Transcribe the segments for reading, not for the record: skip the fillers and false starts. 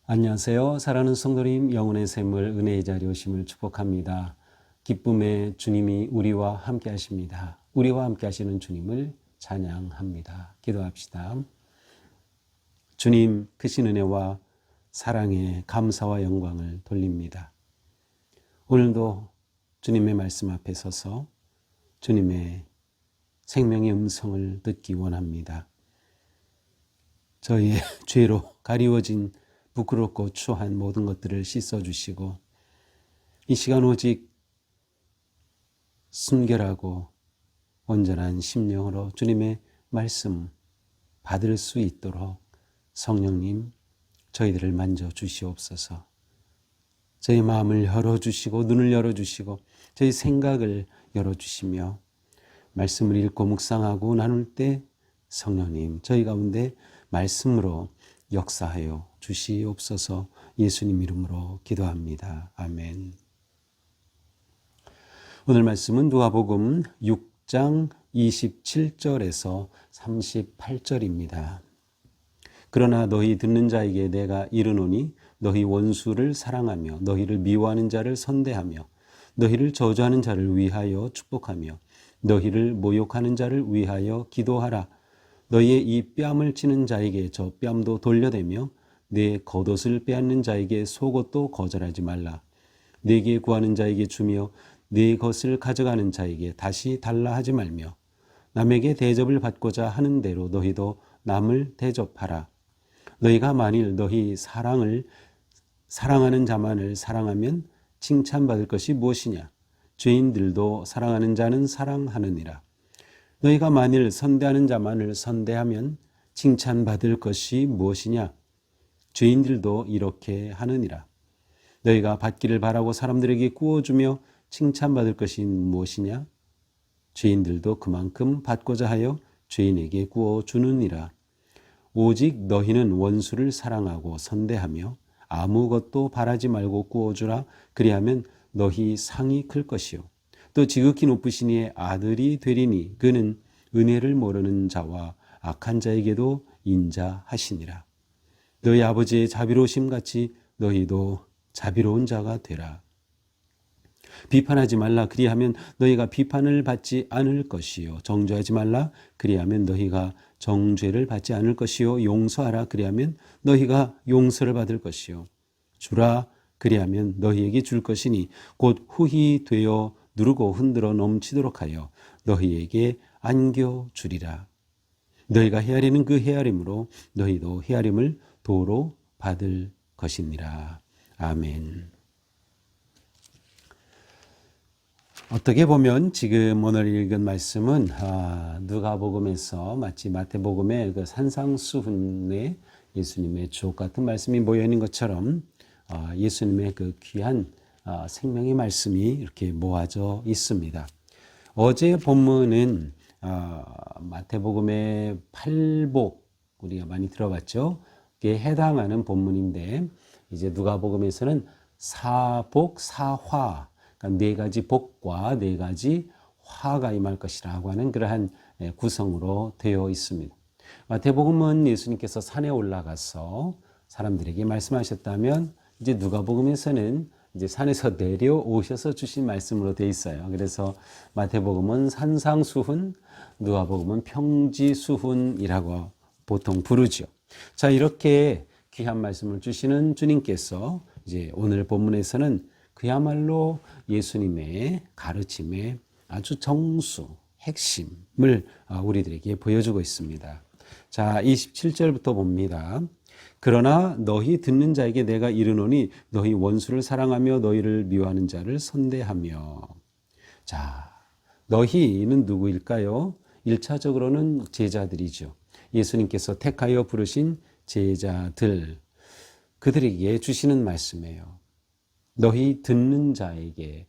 안녕하세요. 사랑하는 성도님, 영혼의 샘을 은혜의 자리에 오심을 축복합니다. 기쁨의 주님이 우리와 함께 하십니다. 우리와 함께 하시는 주님을 찬양합니다. 기도합시다. 주님, 크신 은혜와 사랑에 감사와 영광을 돌립니다. 오늘도 주님의 말씀 앞에 서서 주님의 생명의 음성을 듣기 원합니다. 저희의 죄로 가리워진 부끄럽고 추한 모든 것들을 씻어주시고 이 시간 오직 순결하고 온전한 심령으로 주님의 말씀 받을 수 있도록 성령님 저희들을 만져주시옵소서. 저희 마음을 열어주시고 눈을 열어주시고 저희 생각을 열어주시며 말씀을 읽고 묵상하고 나눌 때 성령님 저희 가운데 말씀으로 역사하여 주시옵소서. 예수님 이름으로 기도합니다. 아멘. 오늘 말씀은 누가복음 6장 27절에서 38절입니다. 그러나 너희 듣는 자에게 내가 이르노니 너희 원수를 사랑하며 너희를 미워하는 자를 선대하며 너희를 저주하는 자를 위하여 축복하며 너희를 모욕하는 자를 위하여 기도하라. 너희의 이 뺨을 치는 자에게 저 뺨도 돌려대며 내 겉옷을 빼앗는 자에게 속옷도 거절하지 말라. 내게 구하는 자에게 주며 내 것을 가져가는 자에게 다시 달라 하지 말며 남에게 대접을 받고자 하는 대로 너희도 남을 대접하라. 너희가 만일 너희 사랑하는 자만을 사랑하면 칭찬받을 것이 무엇이냐? 죄인들도 사랑하는 자는 사랑하느니라. 너희가 만일 선대하는 자만을 선대하면 칭찬받을 것이 무엇이냐? 죄인들도 이렇게 하느니라. 너희가 받기를 바라고 사람들에게 구워주며 칭찬받을 것이 무엇이냐? 죄인들도 그만큼 받고자 하여 죄인에게 구워주느니라. 오직 너희는 원수를 사랑하고 선대하며 아무것도 바라지 말고 구워주라. 그리하면 너희 상이 클 것이요 또 지극히 높으신 이의 아들이 되리니 그는 은혜를 모르는 자와 악한 자에게도 인자하시니라. 너희 아버지의 자비로우심 같이 너희도 자비로운 자가 되라. 비판하지 말라. 그리하면 너희가 비판을 받지 않을 것이요 정죄하지 말라. 그리하면 너희가 정죄를 받지 않을 것이요 용서하라. 그리하면 너희가 용서를 받을 것이요 주라. 그리하면 너희에게 줄 것이니 곧 후히 되어 누르고 흔들어 넘치도록 하여 너희에게 안겨주리라. 너희가 헤아리는 그 헤아림으로 너희도 헤아림을 도로 받을 것이니라. 아멘. 어떻게 보면 지금 오늘 읽은 말씀은 누가복음에서 마치 마태복음의 그 산상수훈의 예수님의 주옥 같은 말씀이 모여 있는 것처럼 예수님의 그 귀한 생명의 말씀이 이렇게 모아져 있습니다. 어제 본문은 마태복음의 팔복 우리가 많이 들어봤죠. 그에 해당하는 본문인데 이제 누가복음에서는 사복 사화 그러니까 네 가지 복과 네 가지 화가 임할 것이라고 하는 그러한 구성으로 되어 있습니다. 마태복음은 예수님께서 산에 올라가서 사람들에게 말씀하셨다면 이제 누가복음에서는 이제 산에서 내려오셔서 주신 말씀으로 되어 있어요. 그래서 마태복음은 산상수훈, 누가복음은 평지수훈이라고 보통 부르죠. 자, 이렇게 귀한 말씀을 주시는 주님께서 이제 오늘 본문에서는 그야말로 예수님의 가르침의 아주 정수, 핵심을 우리들에게 보여주고 있습니다. 자, 27절부터 봅니다. 그러나 너희 듣는 자에게 내가 이르노니 너희 원수를 사랑하며 너희를 미워하는 자를 선대하며. 자, 너희는 누구일까요? 1차적으로는 제자들이죠. 예수님께서 택하여 부르신 제자들, 그들에게 주시는 말씀이에요. 너희 듣는 자에게,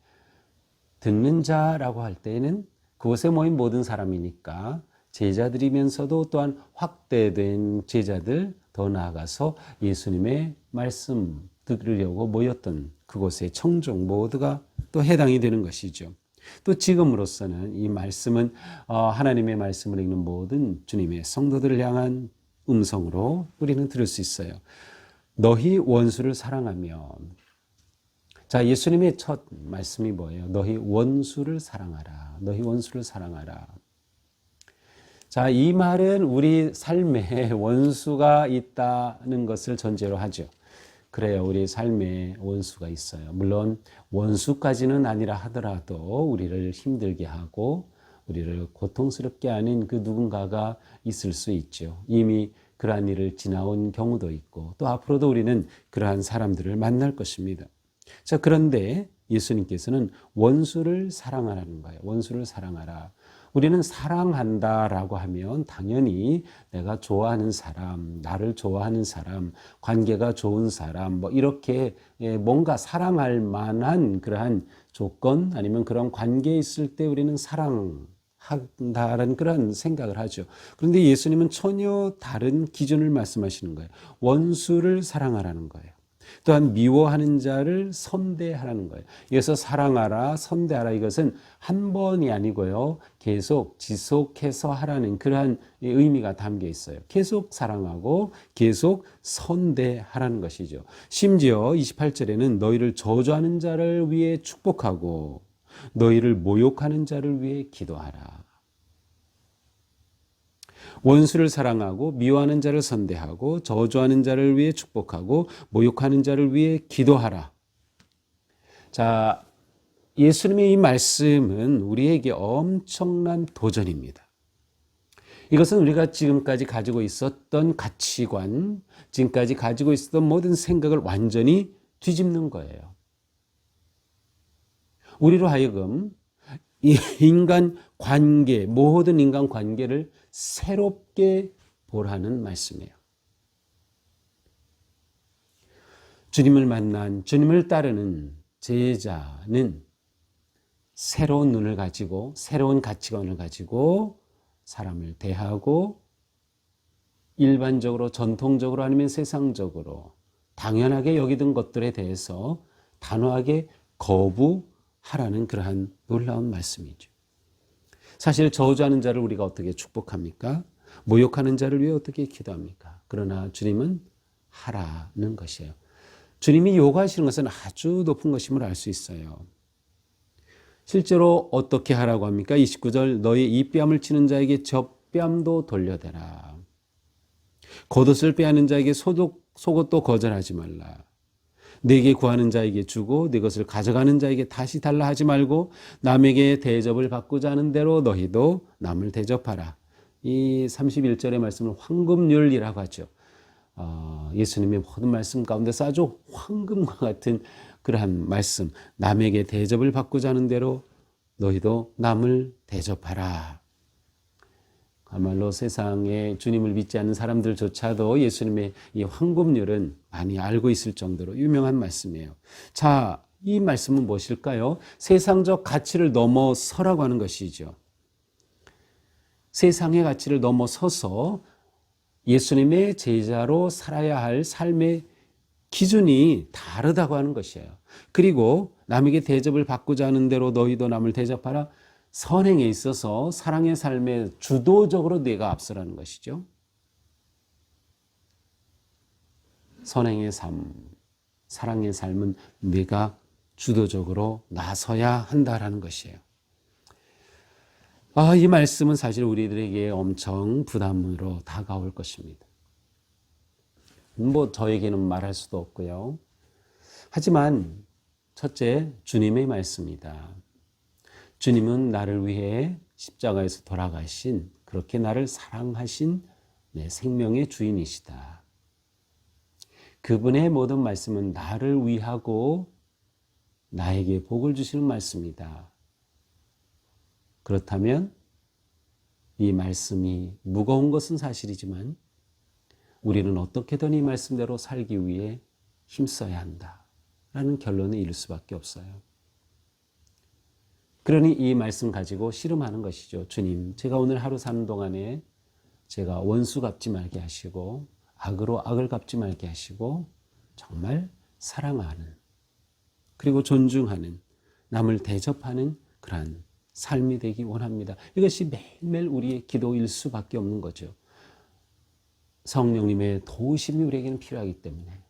듣는 자라고 할 때는 그곳에 모인 모든 사람이니까 제자들이면서도 또한 확대된 제자들, 더 나아가서 예수님의 말씀, 들으려고 모였던 그곳의 청중 모두가 또 해당이 되는 것이죠. 또 지금으로서는 이 말씀은 하나님의 말씀을 읽는 모든 주님의 성도들을 향한 음성으로 우리는 들을 수 있어요. 너희 원수를 사랑하며. 자, 예수님의 첫 말씀이 뭐예요? 너희 원수를 사랑하라. 너희 원수를 사랑하라. 자, 이 말은 우리 삶에 원수가 있다는 것을 전제로 하죠. 그래요. 우리 삶에 원수가 있어요. 물론 원수까지는 아니라 하더라도 우리를 힘들게 하고 우리를 고통스럽게 하는 그 누군가가 있을 수 있죠. 이미 그러한 일을 지나온 경우도 있고 또 앞으로도 우리는 그러한 사람들을 만날 것입니다. 자, 그런데 예수님께서는 원수를 사랑하라는 거예요. 원수를 사랑하라. 우리는 사랑한다라고 하면 당연히 내가 좋아하는 사람, 나를 좋아하는 사람, 관계가 좋은 사람, 뭐 이렇게 뭔가 사랑할 만한 그러한 조건 아니면 그런 관계에 있을 때 우리는 사랑한다라는 그런 생각을 하죠. 그런데 예수님은 전혀 다른 기준을 말씀하시는 거예요. 원수를 사랑하라는 거예요. 또한 미워하는 자를 선대하라는 거예요. 여기서 사랑하라, 선대하라 이것은 한 번이 아니고요. 계속 지속해서 하라는 그러한 의미가 담겨 있어요. 계속 사랑하고 계속 선대하라는 것이죠. 심지어 28절에는 너희를 저주하는 자를 위해 축복하고 너희를 모욕하는 자를 위해 기도하라. 원수를 사랑하고 미워하는 자를 선대하고 저주하는 자를 위해 축복하고 모욕하는 자를 위해 기도하라. 자, 예수님의 이 말씀은 우리에게 엄청난 도전입니다. 이것은 우리가 지금까지 가지고 있었던 가치관, 지금까지 가지고 있었던 모든 생각을 완전히 뒤집는 거예요. 우리로 하여금 이 인간 관계, 모든 인간 관계를 새롭게 보라는 말씀이에요. 주님을 만난, 주님을 따르는 제자는 새로운 눈을 가지고 새로운 가치관을 가지고 사람을 대하고 일반적으로 전통적으로 아니면 세상적으로 당연하게 여기던 것들에 대해서 단호하게 거부하라는 그러한 놀라운 말씀이죠. 사실 저주하는 자를 우리가 어떻게 축복합니까? 모욕하는 자를 위해 어떻게 기도합니까? 그러나 주님은 하라는 것이에요. 주님이 요구하시는 것은 아주 높은 것임을 알 수 있어요. 실제로 어떻게 하라고 합니까? 29절 너희 이 뺨을 치는 자에게 저 뺨도 돌려대라. 겉옷을 빼앗는 자에게 속옷도 거절하지 말라. 내게 구하는 자에게 주고 네 것을 가져가는 자에게 다시 달라 하지 말고 남에게 대접을 받고자 하는 대로 너희도 남을 대접하라. 이 31절의 말씀을 황금률이라고 하죠. 예수님의 모든 말씀 가운데서 아주 황금과 같은 그러한 말씀. 남에게 대접을 받고자 하는 대로 너희도 남을 대접하라. 그야말로 세상에 주님을 믿지 않는 사람들조차도 예수님의 이 황금률은 많이 알고 있을 정도로 유명한 말씀이에요. 자, 이 말씀은 무엇일까요? 세상적 가치를 넘어서라고 하는 것이죠. 세상의 가치를 넘어서서 예수님의 제자로 살아야 할 삶의 기준이 다르다고 하는 것이에요. 그리고 남에게 대접을 받고자 하는 대로 너희도 남을 대접하라. 선행에 있어서 사랑의 삶에 주도적으로 내가 앞서라는 것이죠. 선행의 삶, 사랑의 삶은 내가 주도적으로 나서야 한다라는 것이에요. 이 말씀은 사실 우리들에게 엄청 부담으로 다가올 것입니다. 저에게는 말할 수도 없고요. 하지만 첫째, 주님의 말씀이다. 주님은 나를 위해 십자가에서 돌아가신, 그렇게 나를 사랑하신 내 생명의 주인이시다. 그분의 모든 말씀은 나를 위하고 나에게 복을 주시는 말씀이다. 그렇다면 이 말씀이 무거운 것은 사실이지만 우리는 어떻게든 이 말씀대로 살기 위해 힘써야 한다라는 결론에 이를 수밖에 없어요. 그러니 이 말씀 가지고 씨름하는 것이죠. 주님, 제가 오늘 하루 사는 동안에 제가 원수 갚지 말게 하시고 악으로 악을 갚지 말게 하시고 정말 사랑하는, 그리고 존중하는, 남을 대접하는 그러한 삶이 되기 원합니다. 이것이 매일매일 우리의 기도일 수밖에 없는 거죠. 성령님의 도우심이 우리에게는 필요하기 때문에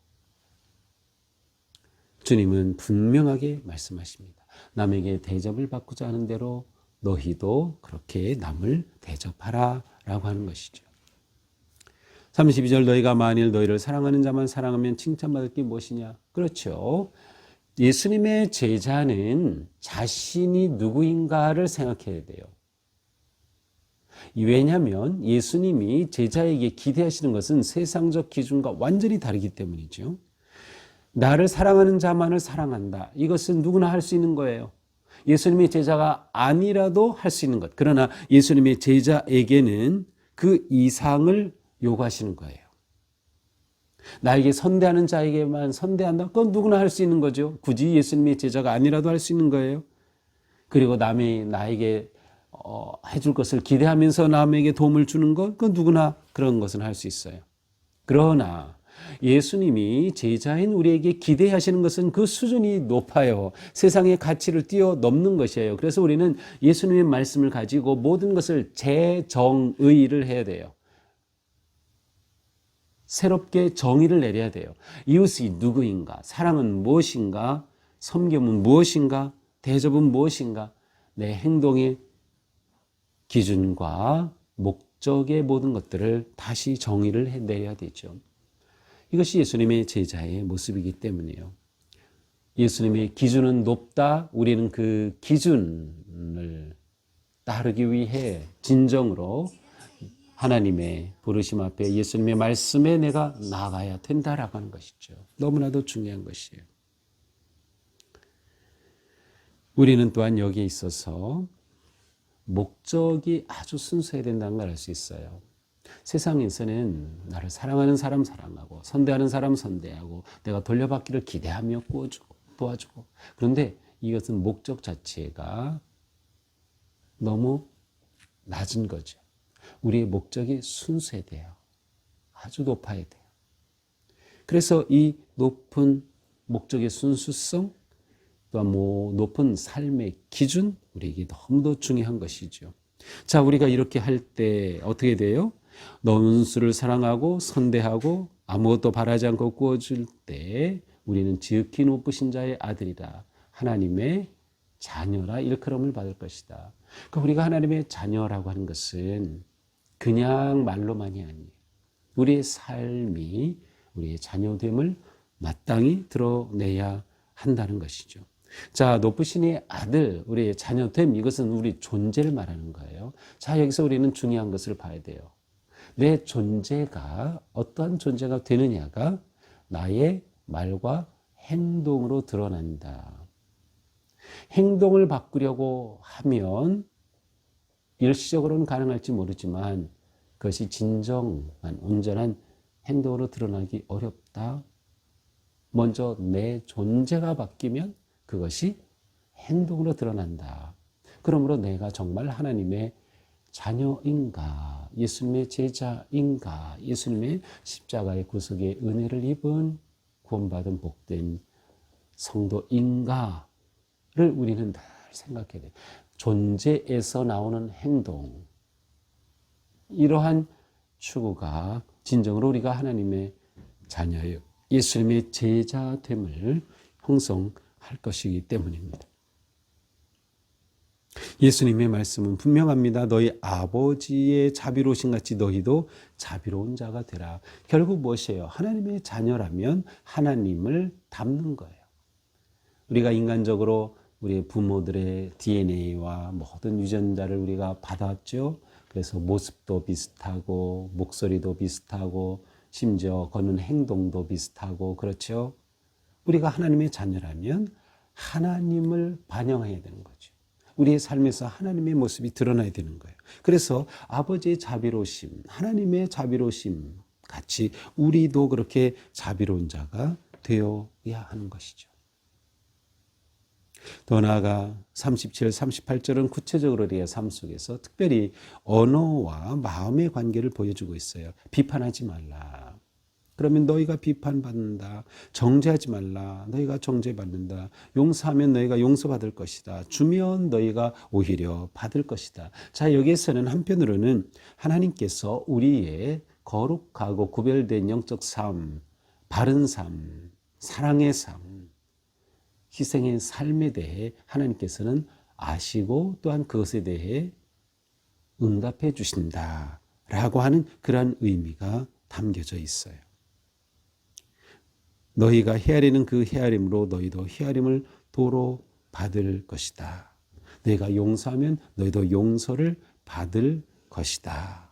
주님은 분명하게 말씀하십니다. 남에게 대접을 받고자 하는 대로 너희도 그렇게 남을 대접하라 라고 하는 것이죠. 32절 너희가 만일 너희를 사랑하는 자만 사랑하면 칭찬받을 게 무엇이냐? 그렇죠. 예수님의 제자는 자신이 누구인가를 생각해야 돼요. 왜냐하면 예수님이 제자에게 기대하시는 것은 세상적 기준과 완전히 다르기 때문이죠. 나를 사랑하는 자만을 사랑한다. 이것은 누구나 할 수 있는 거예요. 예수님의 제자가 아니라도 할 수 있는 것. 그러나 예수님의 제자에게는 그 이상을 요구하시는 거예요. 나에게 선대하는 자에게만 선대한다? 그건 누구나 할 수 있는 거죠. 굳이 예수님의 제자가 아니라도 할 수 있는 거예요. 그리고 남이 나에게 해줄 것을 기대하면서 남에게 도움을 주는 것, 그건 누구나 그런 것은 할 수 있어요. 그러나 예수님이 제자인 우리에게 기대하시는 것은 그 수준이 높아요. 세상의 가치를 뛰어넘는 것이에요. 그래서 우리는 예수님의 말씀을 가지고 모든 것을 재정의를 해야 돼요. 새롭게 정의를 내려야 돼요. 이웃이 누구인가? 사랑은 무엇인가? 섬김은 무엇인가? 대접은 무엇인가? 내 행동의 기준과 목적의 모든 것들을 다시 정의를 내려야 되죠. 이것이 예수님의 제자의 모습이기 때문이에요. 예수님의 기준은 높다. 우리는 그 기준을 따르기 위해 진정으로 하나님의 부르심 앞에 예수님의 말씀에 내가 나아가야 된다라고 하는 것이죠. 너무나도 중요한 것이에요. 우리는 또한 여기에 있어서 목적이 아주 순수해야 된다는 걸 알 수 있어요. 세상에서는 나를 사랑하는 사람 사랑하고 선대하는 사람 선대하고 내가 돌려받기를 기대하며 꾸어주고 도와주고, 그런데 이것은 목적 자체가 너무 낮은 거죠. 우리의 목적이 순수해야 돼요. 아주 높아야 돼요. 그래서 이 높은 목적의 순수성, 또한 높은 삶의 기준, 우리에게 너무도 중요한 것이죠. 자, 우리가 이렇게 할 때 어떻게 돼요? 너는 수를 사랑하고 선대하고 아무것도 바라지 않고 구워줄 때 우리는 지극히 높으신 자의 아들이라 하나님의 자녀라 일컬음을 받을 것이다. 그러니까 우리가 하나님의 자녀라고 하는 것은 그냥 말로만이 아니에요. 우리의 삶이 우리의 자녀됨을 마땅히 드러내야 한다는 것이죠. 자, 높으신 이의 아들, 우리의 자녀됨, 이것은 우리 존재를 말하는 거예요. 자, 여기서 우리는 중요한 것을 봐야 돼요. 내 존재가 어떠한 존재가 되느냐가 나의 말과 행동으로 드러난다. 행동을 바꾸려고 하면 일시적으로는 가능할지 모르지만 그것이 진정한 온전한 행동으로 드러나기 어렵다. 먼저 내 존재가 바뀌면 그것이 행동으로 드러난다. 그러므로 내가 정말 하나님의 자녀인가, 예수님의 제자인가, 예수님의 십자가의 구속의 은혜를 입은 구원받은 복된 성도인가를 우리는 늘 생각해야 돼요. 존재에서 나오는 행동, 이러한 추구가 진정으로 우리가 하나님의 자녀예요. 예수님의 제자됨을 형성할 것이기 때문입니다. 예수님의 말씀은 분명합니다. 너희 아버지의 자비로우신 같이 너희도 자비로운 자가 되라. 결국 무엇이에요? 하나님의 자녀라면 하나님을 닮는 거예요. 우리가 인간적으로 우리의 부모들의 DNA와 모든 유전자를 우리가 받았죠. 그래서 모습도 비슷하고 목소리도 비슷하고 심지어 걷는 행동도 비슷하고 그렇죠. 우리가 하나님의 자녀라면 하나님을 반영해야 되는 거죠. 우리의 삶에서 하나님의 모습이 드러나야 되는 거예요. 그래서 아버지의 자비로우심, 하나님의 자비로우심 같이 우리도 그렇게 자비로운 자가 되어야 하는 것이죠. 더 나아가 37, 38절은 구체적으로 우리의 삶 속에서 특별히 언어와 마음의 관계를 보여주고 있어요. 비판하지 말라. 그러면 너희가 비판받는다. 정죄하지 말라. 너희가 정죄받는다. 용서하면 너희가 용서받을 것이다. 주면 너희가 오히려 받을 것이다. 자, 여기에서는 한편으로는 하나님께서 우리의 거룩하고 구별된 영적 삶, 바른 삶, 사랑의 삶, 희생의 삶에 대해 하나님께서는 아시고 또한 그것에 대해 응답해 주신다라고 하는 그러한 의미가 담겨져 있어요. 너희가 헤아리는 그 헤아림으로 너희도 헤아림을 도로 받을 것이다. 너희가 용서하면 너희도 용서를 받을 것이다.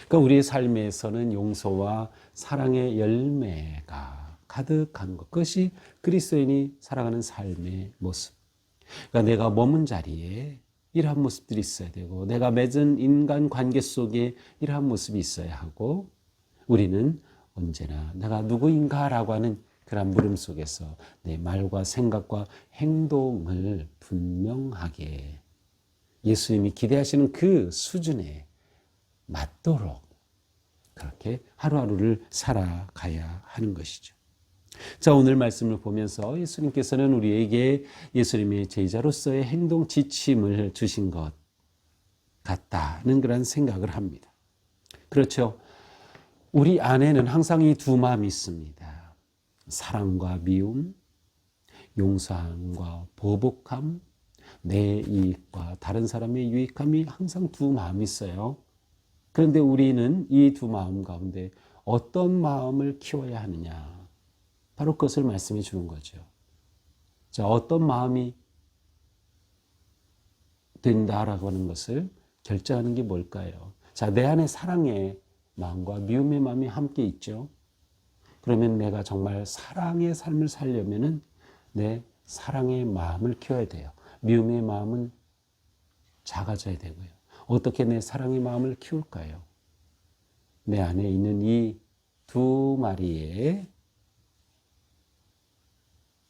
그러니까 우리의 삶에서는 용서와 사랑의 열매가 가득한 것, 그것이 그리스도인이 살아가는 삶의 모습. 그러니까 내가 머문 자리에 이러한 모습들이 있어야 되고, 내가 맺은 인간 관계 속에 이러한 모습이 있어야 하고, 우리는 언제나 내가 누구인가라고 하는 그런 물음 속에서 내 말과 생각과 행동을 분명하게 예수님이 기대하시는 그 수준에 맞도록 그렇게 하루하루를 살아가야 하는 것이죠. 자, 오늘 말씀을 보면서 예수님께서는 우리에게 예수님의 제자로서의 행동 지침을 주신 것 같다는 그런 생각을 합니다. 그렇죠. 우리 안에는 항상 이 두 마음이 있습니다. 사랑과 미움, 용서함과 보복함, 내 이익과 다른 사람의 유익함이 항상 두 마음이 있어요. 그런데 우리는 이 두 마음 가운데 어떤 마음을 키워야 하느냐, 바로 그것을 말씀해 주는 거죠. 자, 어떤 마음이 된다라고 하는 것을 결정하는 게 뭘까요? 자, 내 안에 사랑의 마음과 미움의 마음이 함께 있죠. 그러면 내가 정말 사랑의 삶을 살려면은 내 사랑의 마음을 키워야 돼요. 미움의 마음은 작아져야 되고요. 어떻게 내 사랑의 마음을 키울까요? 내 안에 있는 이 두 마리에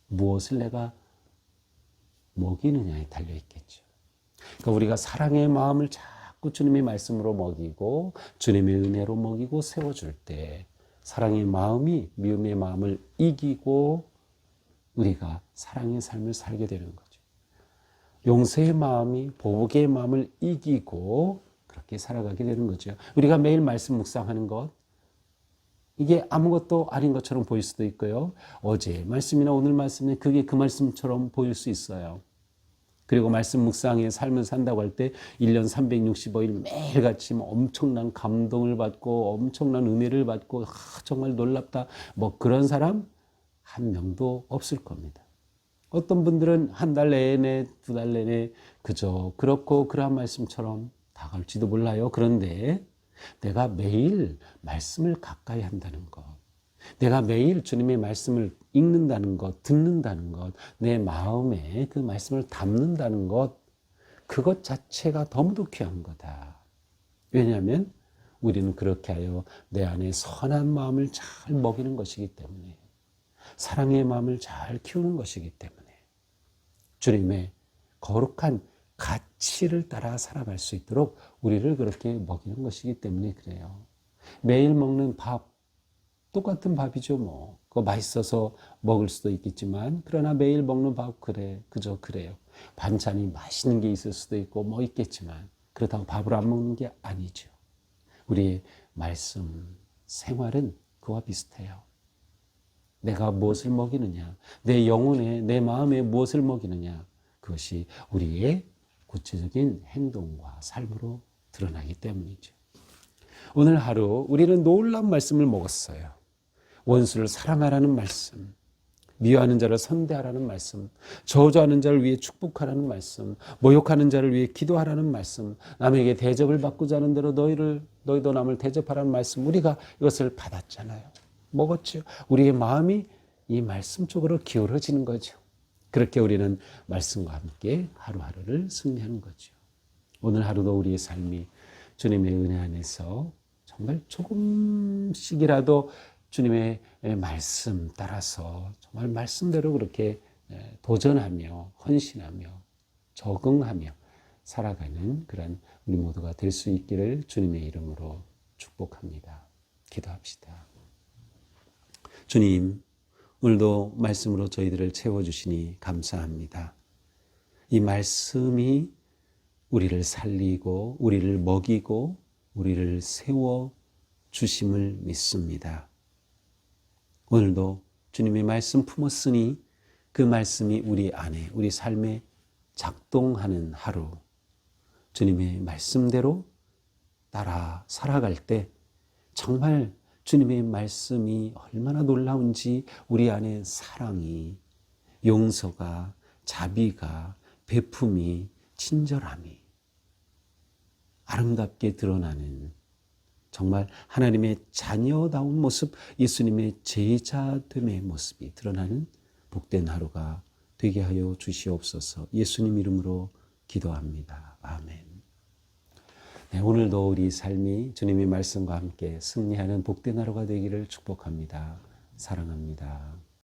무엇을 내가 먹이느냐에 달려 있겠죠. 그러니까 우리가 사랑의 마음을 자꾸 주님의 말씀으로 먹이고 주님의 은혜로 먹이고 세워줄 때 사랑의 마음이 미움의 마음을 이기고 우리가 사랑의 삶을 살게 되는 거죠. 용서의 마음이 보복의 마음을 이기고 그렇게 살아가게 되는 거죠. 우리가 매일 말씀 묵상하는 것, 이게 아무것도 아닌 것처럼 보일 수도 있고요. 어제 말씀이나 오늘 말씀에 그게 그 말씀처럼 보일 수 있어요. 그리고 말씀 묵상의 삶을 산다고 할 때 1년 365일 매일같이 엄청난 감동을 받고 엄청난 은혜를 받고 정말 놀랍다, 뭐 그런 사람 한 명도 없을 겁니다. 어떤 분들은 한 달 내내, 두 달 내내 그저 그렇고 그러한 말씀처럼 다가올지도 몰라요. 그런데 내가 매일 말씀을 가까이 한다는 것, 내가 매일 주님의 말씀을 읽는다는 것, 듣는다는 것, 내 마음에 그 말씀을 담는다는 것, 그것 자체가 너무도 귀한 거다. 왜냐하면 우리는 그렇게 하여 내 안에 선한 마음을 잘 먹이는 것이기 때문에, 사랑의 마음을 잘 키우는 것이기 때문에 주님의 거룩한 가치를 따라 살아갈 수 있도록 우리를 그렇게 먹이는 것이기 때문에 그래요. 매일 먹는 밥, 똑같은 밥이죠 뭐. 그거 맛있어서 먹을 수도 있겠지만 그러나 매일 먹는 밥 그저 그래요. 반찬이 맛있는 게 있을 수도 있고 뭐 있겠지만 그렇다고 밥을 안 먹는 게 아니죠. 우리의 말씀 생활은 그와 비슷해요. 내가 무엇을 먹이느냐, 내 영혼에, 내 마음에 무엇을 먹이느냐, 그것이 우리의 구체적인 행동과 삶으로 드러나기 때문이죠. 오늘 하루 우리는 놀라운 말씀을 먹었어요. 원수를 사랑하라는 말씀, 미워하는 자를 선대하라는 말씀, 저주하는 자를 위해 축복하라는 말씀, 모욕하는 자를 위해 기도하라는 말씀, 남에게 대접을 받고자 하는 대로 너희도 남을 대접하라는 말씀, 우리가 이것을 받았잖아요. 먹었죠. 우리의 마음이 이 말씀 쪽으로 기울어지는 거죠. 그렇게 우리는 말씀과 함께 하루하루를 승리하는 거죠. 오늘 하루도 우리의 삶이 주님의 은혜 안에서 정말 조금씩이라도 주님의 말씀 따라서 정말 말씀대로 그렇게 도전하며 헌신하며 적응하며 살아가는 그런 우리 모두가 될 수 있기를 주님의 이름으로 축복합니다. 기도합시다. 주님, 오늘도 말씀으로 저희들을 채워주시니 감사합니다. 이 말씀이 우리를 살리고 우리를 먹이고 우리를 세워 주심을 믿습니다. 오늘도 주님의 말씀 품었으니 그 말씀이 우리 안에 우리 삶에 작동하는 하루, 주님의 말씀대로 따라 살아갈 때 정말 주님의 말씀이 얼마나 놀라운지 우리 안에 사랑이, 용서가, 자비가, 베품이, 친절함이 아름답게 드러나는 정말 하나님의 자녀다운 모습, 예수님의 제자됨의 모습이 드러나는 복된 하루가 되게 하여 주시옵소서. 예수님 이름으로 기도합니다. 아멘. 네, 오늘도 우리 삶이 주님의 말씀과 함께 승리하는 복된 하루가 되기를 축복합니다. 사랑합니다.